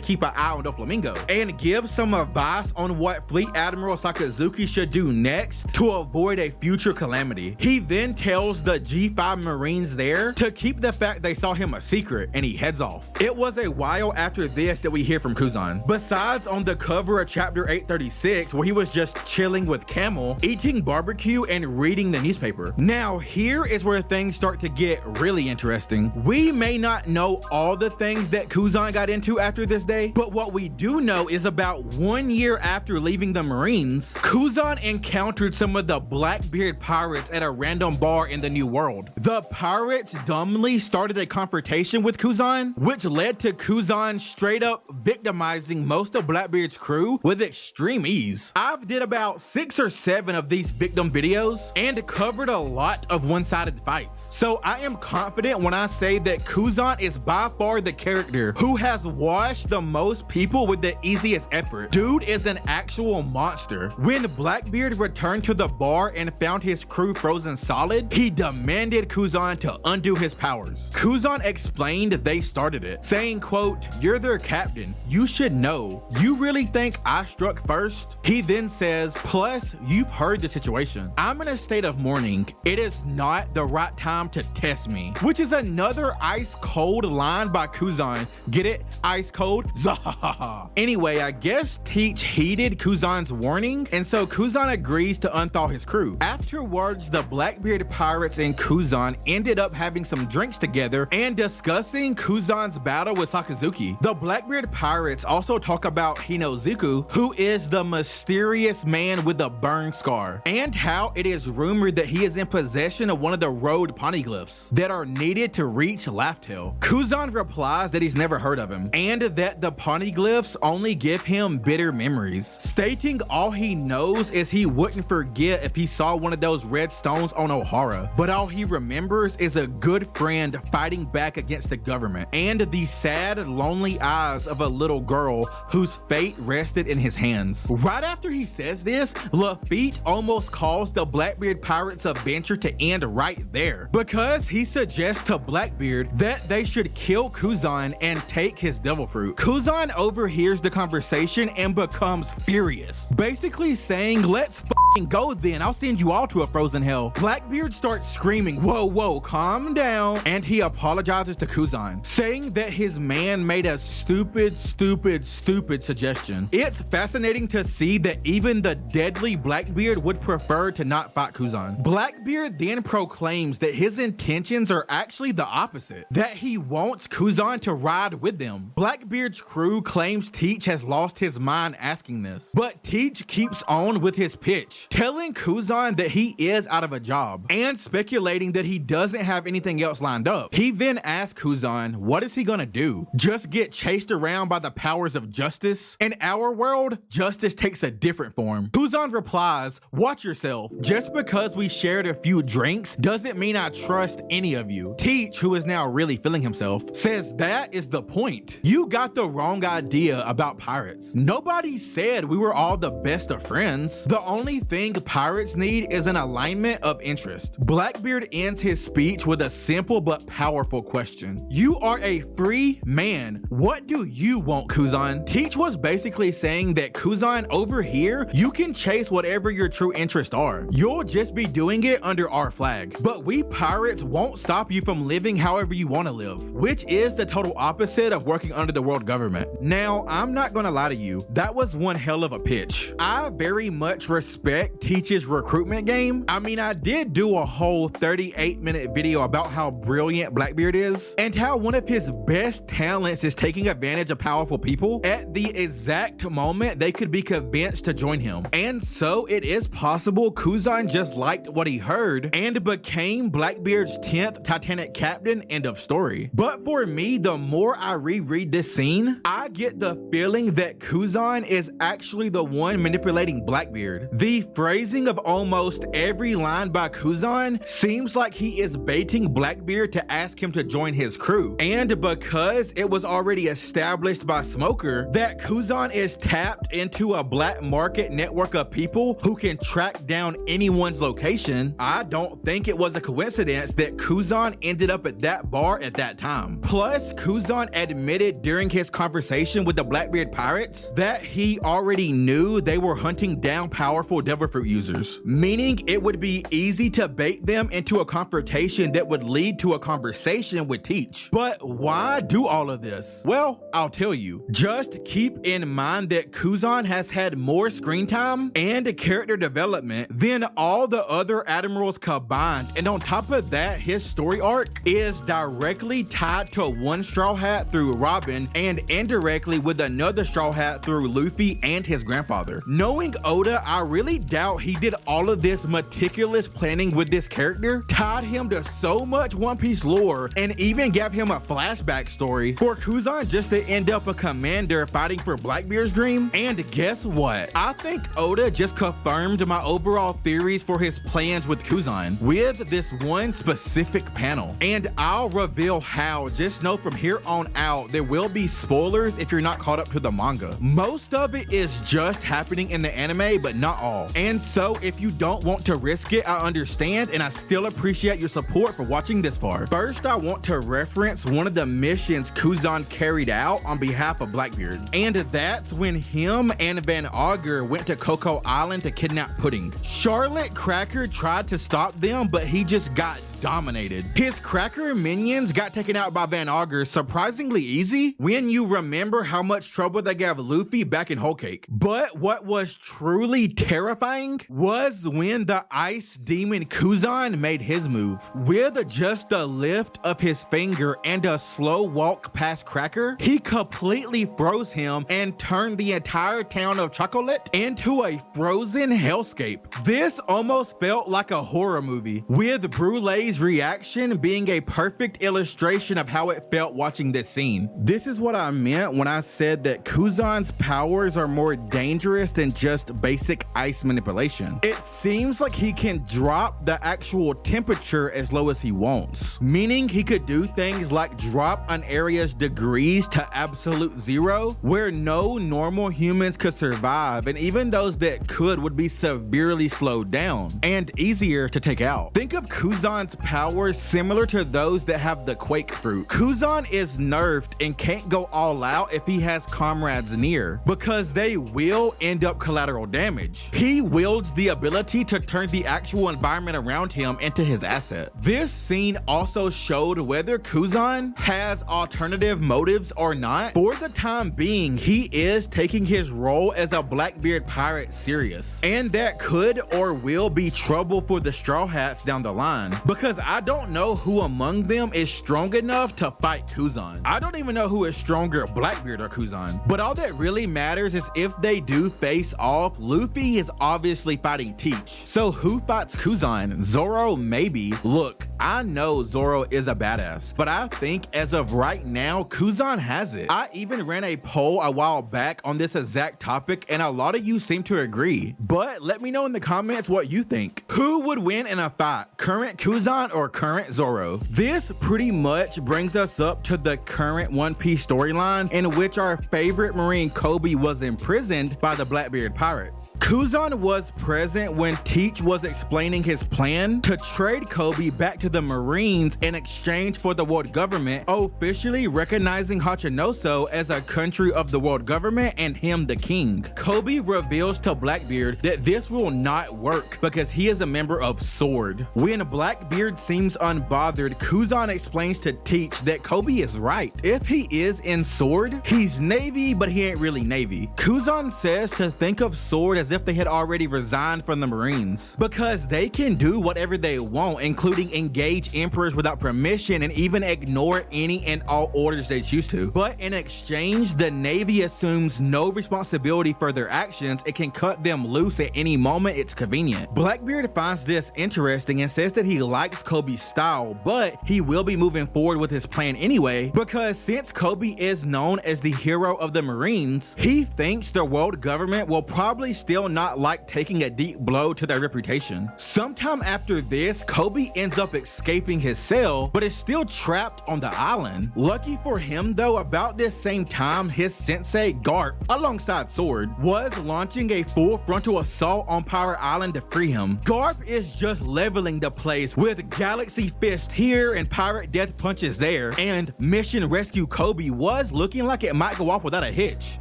keep an eye on Doflamingo and gives some advice on what Fleet Admiral Sakazuki should do next to avoid a future calamity. He then tells the G5 Marines there to keep the fact they saw him a secret, and he heads off. It was a while after this that we hear from Kuzan, besides on the cover of chapter 836 where he was just chilling with Camel, eating barbecue and reading the newspaper. Now here is where things start to get really interesting. We may not know all the things that Kuzan got into after this day, but what we do know is about 1 year after leaving the Marines, Kuzan encountered some of the Blackbeard Pirates at a random bar in the New World. The pirates dumbly started a confrontation with Kuzan, which led to Kuzan straight up victimizing most of Blackbeard's crew with extreme ease. I've did about 6 or 7 of these victim videos and covered a lot of one-sided fights, so I am confident when I say that Kuzan is by far the character who has washed the most people with the easiest effort. Dude is an actual monster. When Blackbeard returned to the bar and found his crew frozen solid, he demanded Kuzan to undo his powers. Kuzan explained they started it, saying, quote, you're their captain, you should know. You really think I struck first? He then says, plus you've heard the situation. I'm in a state of mourning. It is not the right time to test me, which is another ice cold line by Kuzan. Get it? Ice cold? Zahaha. Anyway, I guess Teach heeded Kuzan's warning, and so Kuzan agrees to unthaw his crew. Afterwards, the Blackbeard Pirates and Kuzan ended up having some drinks together and discussing Kuzan's battle with Sakazuki. The Blackbeard Pirates also talk about Hinozuku, who is the mysterious man with the burn scar, and how it is rumored that he is in possession of one of the road poneglyphs that are needed to reach Laugh-Tale. Kuzan replies that he's never heard of him, and that the poneglyphs only give him bitter memories, stating all he knows is he wouldn't forget if he saw one of those red stones on Ohara, but all he remembers is a good friend fighting back against the government, and the sad, lonely eyes of a little girl whose fate rested in his hands. Right after he says this, Lafitte almost calls the Blackbeard Pirates' adventure to end right there, because he suggests to Blackbeard that they should kill Kuzan and take his devil fruit. Kuzan overhears the conversation and becomes furious, basically saying, let's go then, I'll send you all to a frozen hell. Blackbeard starts screaming, whoa, calm down, and he apologizes to Kuzan, saying that his man made a stupid suggestion. It's fascinating to see that even the deadly Blackbeard would prefer to not fight Kuzan. Blackbeard then proclaims that his intentions are actually the opposite, that he wants Kuzan to ride with them. Blackbeard's crew claims Teach has lost his mind asking this, but Teach keeps on with his pitch, telling Kuzan that he is out of a job and speculating that he doesn't have anything else lined up. He then asks Kuzan, what is he gonna do? Just get chased around by the powers of justice? In our world, justice takes a different form. Kuzan replies, watch yourself. Just because we shared a few drinks doesn't mean I trust any of you. Teach, who is now really feeling himself, says that is the point. You got the wrong idea about pirates. Nobody said we were all the best of friends. The only thing pirates need is an alignment of interest. Blackbeard ends his speech with a simple but powerful question. You are a free man. What do you want, Kuzan? Teach was basically saying that Kuzan, over here, you can chase whatever your true interests are. You'll just be doing it under our flag. But we pirates won't stop you from living however you want to live, which is the total opposite of working under the world government. Now, I'm not gonna lie to you, that was one hell of a pitch. I very much respect Teach's recruitment game. I mean, I did do a whole 38-minute video about how brilliant Blackbeard is and how one of his best talents is taking advantage of powerful people at the exact moment they could be convinced to join him. And so it is possible Kuzan just liked what he heard and became Blackbeard's 10th Titanic captain. End of story. But for me, the more I reread this scene, I get the feeling that Kuzan is actually the one manipulating Blackbeard. The phrasing of almost every line by Kuzan seems like he is baiting Blackbeard to ask him to join his crew. And because it was already established by Smoker that Kuzan is tapped into a black market network of people who can track down anyone's location, I don't think it was a coincidence that Kuzan ended up at that bar at that time. Plus, Kuzan admitted during his conversation with the Blackbeard Pirates that he already knew they were hunting down powerful devil fruit users, meaning it would be easy to bait them into a confrontation that would lead to a conversation with Teach. But why do all of this? Well, I'll tell you. Just keep in mind that Kuzan has had more screen time and character development than all the other admirals combined, and on top of that, his story arc is directly tied to one Straw Hat through Robin and indirectly with another Straw Hat through Luffy and his grandfather. Knowing Oda, I really doubt he did all of this meticulous planning with this character, tied him to so much One Piece lore, and even gave him a flashback story for Kuzan just to end up a commander fighting for Blackbeard's dream. And guess what? I think Oda just confirmed my overall theories for his plans with Kuzan with this one specific panel. And I'll reveal how. Just know from here on out, there will be spoilers if you're not caught up to the manga. Most of it is just happening in the anime, but not all. And so if you don't want to risk it, I understand, and I still appreciate your support for watching this far. First, I want to reference one of the missions Kuzan carried out on behalf of Blackbeard. And that's when him and Van Augur went to Coco Island to kidnap Pudding. Charlotte Cracker tried to stop them, but he just got dominated. His Cracker minions got taken out by Van Augur surprisingly easy when you remember how much trouble they gave Luffy back in Whole Cake. But what was truly terrifying was when the ice demon Kuzan made his move. With just a lift of his finger and a slow walk past Cracker, he completely froze him and turned the entire town of Chocolate into a frozen hellscape. This almost felt like a horror movie, with Brulee's reaction being a perfect illustration of how it felt watching this scene. This is what I meant when I said that Kuzan's powers are more dangerous than just basic ice manipulation. It seems like he can drop the actual temperature as low as he wants, meaning he could do things like drop an area's degrees to absolute zero, where no normal humans could survive, and even those that could would be severely slowed down and easier to take out. Think of Kuzan's powers similar to those that have the Quake fruit. Kuzan is nerfed and can't go all out if he has comrades near, because they will end up collateral damage. He wields the ability to turn the actual environment around him into his asset. This scene also showed whether Kuzan has alternative motives or not. For the time being, he is taking his role as a Blackbeard pirate serious, and that could or will be trouble for the Straw Hats down the line, because I don't know who among them is strong enough to fight Kuzan. I don't even know who is stronger, Blackbeard or Kuzan. But all that really matters is if they do face off, Luffy is obviously fighting Teach. So who fights Kuzan? Zoro, maybe. Look, I know Zoro is a badass, but I think as of right now, Kuzan has it. I even ran a poll a while back on this exact topic and a lot of you seem to agree, but let me know in the comments what you think. Who would win in a fight, current Kuzan or current Zoro? This pretty much brings us up to the current One Piece storyline in which our favorite Marine Kobe was imprisoned by the Blackbeard Pirates. Kuzan was present when Teach was explaining his plan to trade Kobe back to the Marines in exchange for the world government officially recognizing Hachinoso as a country of the world government and him the king. Kobe reveals to Blackbeard that this will not work because he is a member of Sword. When Blackbeard seems unbothered, Kuzan explains to Teach that Kobe is right. If he is in Sword, he's Navy, but he ain't really Navy. Kuzan says to think of Sword as if they had already resigned from the Marines because they can do whatever they want, including engage emperors without permission and even ignore any and all orders they choose to. But in exchange, the Navy assumes no responsibility for their actions. It can cut them loose at any moment it's convenient. Blackbeard finds this interesting and says that he likes Kobe's style, but he will be moving forward with his plan anyway because since Kobe is known as the hero of the Marines, he thinks the world government will probably still not like taking a deep blow to their reputation. Sometime after this, Kobe ends up escaping his cell, but is still trapped on the island. Lucky for him though, about this same time, his sensei Garp, alongside Sword, was launching a full frontal assault on Power Island to free him. Garp is just leveling the place with Galaxy Fist here and Pirate Death Punches there, and Mission Rescue Kobe was looking like it might go off without a hitch.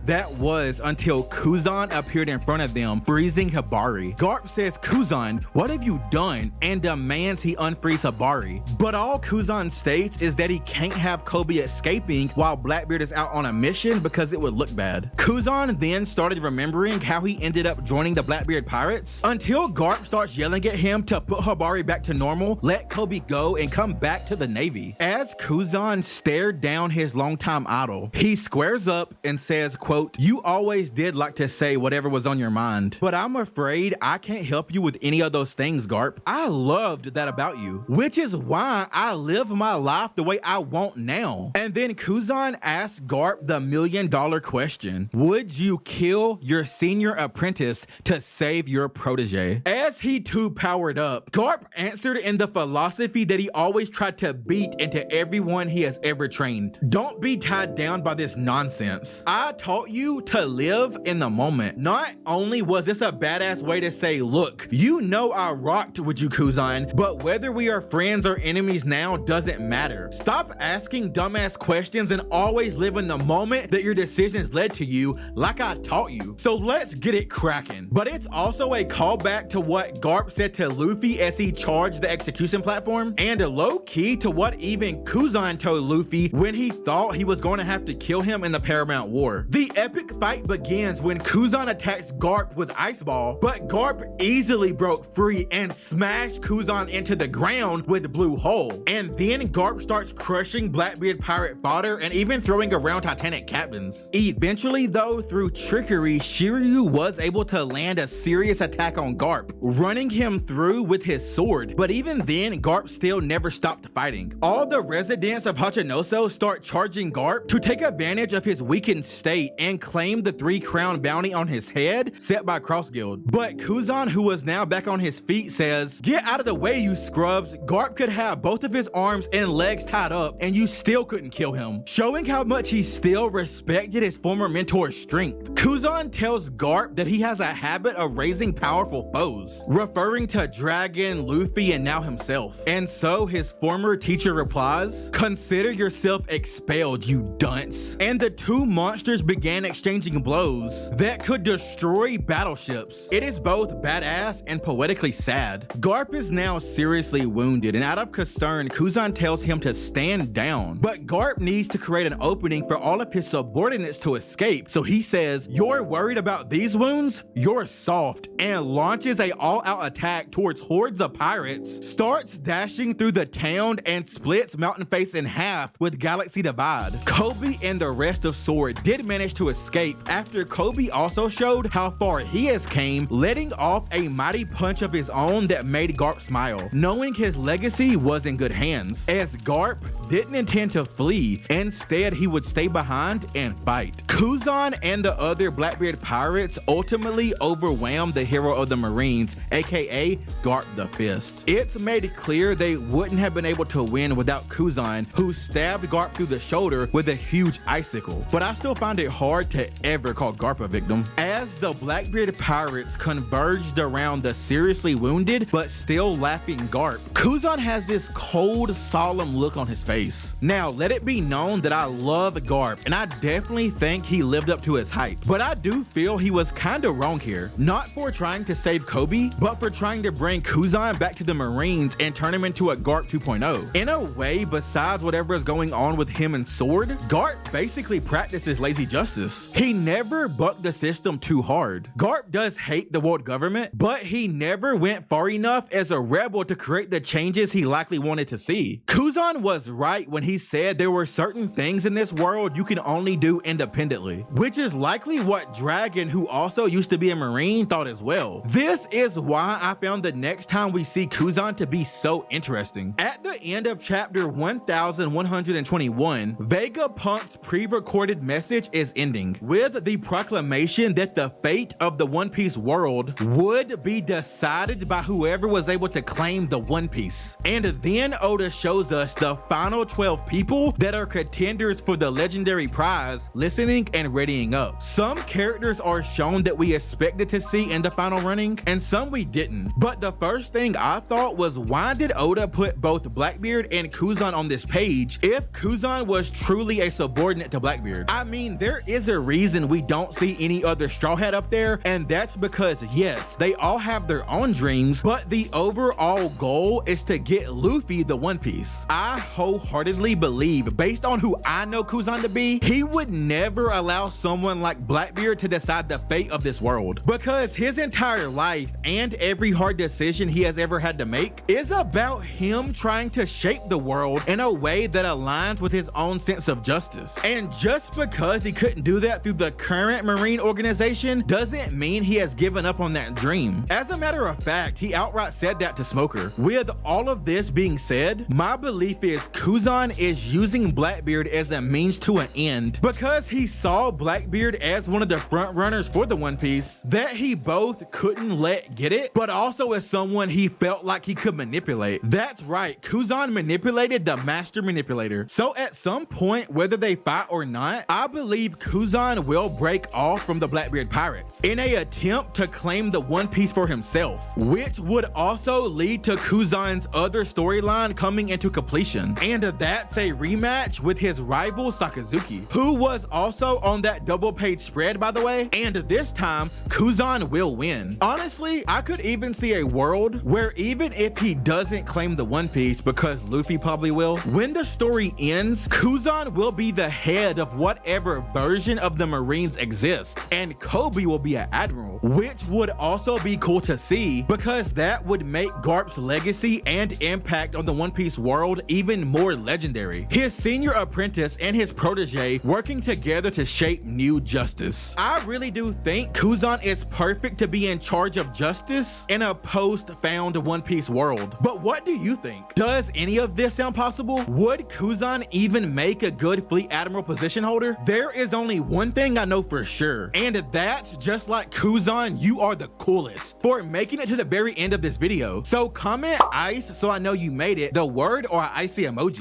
That was until Kuzan appeared in front of them, freezing Hibari. Garp says, "Kuzan, what have you done?" and demands he unfreeze Hibari. But all Kuzan states is that he can't have Kobe escaping while Blackbeard is out on a mission because it would look bad. Kuzan then started remembering how he ended up joining the Blackbeard Pirates until Garp starts yelling at him to put Hibari back to normal, let Kobe go, and come back to the Navy. As Kuzan stared down his longtime idol, he squares up and says, quote, "You always did like to say whatever was on your mind, but I'm afraid I can't help you with any of those things, Garp. I loved that about you, which is why I live my life the way I want now." And then Kuzan asks Garp the $1,000,000 question. Would you kill your senior apprentice to save your protege? As he too powered up, Garp answered in the philosophy that he always tried to beat into everyone he has ever trained. Don't be tied down by this nonsense. I taught you to live in the moment. Not only was this a badass way to say, look, you know I rocked with you, Kuzan, but whether we are friends or enemies now doesn't matter. Stop asking dumbass questions and always live in the moment that your decisions led to you, like I taught you. So let's get it cracking. But it's also a callback to what Garp said to Luffy as he charged the execution platform, and low-key to what even Kuzan told Luffy when he thought he was going to have to kill him in the Paramount War. The epic fight begins when Kuzan attacks Garp with Ice Ball, but Garp easily broke free and smashed Kuzan into the ground with Blue Hole. And then Garp starts crushing Blackbeard pirate fodder and even throwing around Titanic captains. Eventually though, through trickery, Shiryu was able to land a serious attack on Garp, running him through with his sword. But even then, Garp still never stopped fighting. All the residents of Hachinoso start charging Garp to take advantage of his weakened state and claim the 3 crown bounty on his head set by Cross Guild. But Kuzan, who was now back on his feet, says, "Get out of the way, you scrubs. Garp could have both of his arms and legs tied up and you still couldn't kill him," showing how much he still respected his former mentor's strength. Kuzan tells Garp that he has a habit of raising powerful foes, referring to Dragon, Luffy, and now himself. And so his former teacher replies, "Consider yourself expelled, you dunce." And the two monsters began exchanging blows that could destroy battleships. It is both badass and poetically sad. Garp is now seriously wounded, and out of concern, Kuzan tells him to stand down. But Garp needs to create an opening for all of his subordinates to escape, so he says, You're worried about these wounds? You're soft, and launches a all-out attack towards hordes of pirates, starts dashing through the town and splits Mountain Face in half with Galaxy Divide. Kobe and the rest of Sword did manage to escape after Kobe also showed how far he has came, letting off a mighty punch of his own that made Garp smile, knowing his legacy was in good hands, as Garp didn't intend to flee. Instead, he would stay behind and fight. Kuzan and the other Blackbeard pirates ultimately overwhelmed the hero of the Marines, aka Garp the Fist. It's made clear they wouldn't have been able to win without Kuzan, who stabbed Garp through the shoulder with a huge icicle. But I still find it hard to ever call Garp a victim. As the Blackbeard pirates converged around the seriously wounded but still laughing Garp, Kuzan has this cold, solemn look on his face. Now, let it be known that I love Garp, and I definitely think he lived up to his hype, but I do feel he was kinda wrong here. Not for trying to save Kobe, but for trying to bring Kuzan back to the Marines and turn him into a Garp 2.0. In a way, besides whatever is going on with him and Sword, Garp basically practices lazy justice. He never bucked the system too hard. Garp does hate the world government, but he never went far enough as a rebel to create the changes he likely wanted to see. Kuzan was right when he said there were certain things in this world you can only do independently, which is likely what Dragon, who also used to be a Marine, thought as well. This is why I found the next time we see Kuzan to be so interesting. At the end of chapter 1121, Vegapunk's pre-recorded message is ending with the proclamation that the fate of the One Piece world would be decided by whoever was able to claim the One Piece. And then Oda shows us the final 12 people that are contenders for the legendary prize listening and readying up. Some characters are shown that we expected to see in the final running, and some we didn't. But the first thing I thought was, why did Oda put both Blackbeard and Kuzan on this page if Kuzan was truly a subordinate to Blackbeard? I mean, there is a reason we don't see any other Straw Hat up there, and that's because yes, they all have their own dreams, but the overall goal is to get Luffy the One Piece. I wholeheartedly believe, based on who I know Kuzan to be, he would never allow someone like Blackbeard to decide the fate of this world, because his entire life and every hard decision he has ever had to make is about him trying to shape the world in a way that aligns with his own sense of justice. And just because he couldn't do that through the current Marine organization doesn't mean he has given up on that dream. As a matter of fact, he outright said that to Smoker. With all of this being said, my belief is Kuzan is using Blackbeard as a means to an end, because he saw Blackbeard as one of the front runners for the One Piece that he both couldn't let get it, but also as someone he felt like he could manipulate. That's right, Kuzan manipulated the master manipulator. So at some point, whether they fight or not, I believe Kuzan will break off from the Blackbeard Pirates in an attempt to claim the One Piece for himself, which would also lead to Kuzan's other storyline coming into completion. And that's a rematch with his rival Sakazuki, who was also on that double page spread, by the way, and this time Kuzan will win. Honestly, I could even see a world where even if he doesn't claim the One Piece, because Luffy probably will, when the story ends, Kuzan will be the head of whatever version of the Marines exists, and Kobe will be an admiral, which would also be cool to see, because that would make Garp's legacy and impact on the One Piece world even more legendary. His senior apprentice and his protege working together to shape new justice. I really do think Kuzan is perfect to be in charge of justice in a post-found One Piece world. But what do you think? Does any of this sound possible? Would Kuzan even make a good fleet admiral position holder? There is only one thing I know for sure, and that's just like Kuzan, you are the coolest for making it to the very end of this video. So comment ice so I know you made it, the word or an icy emoji.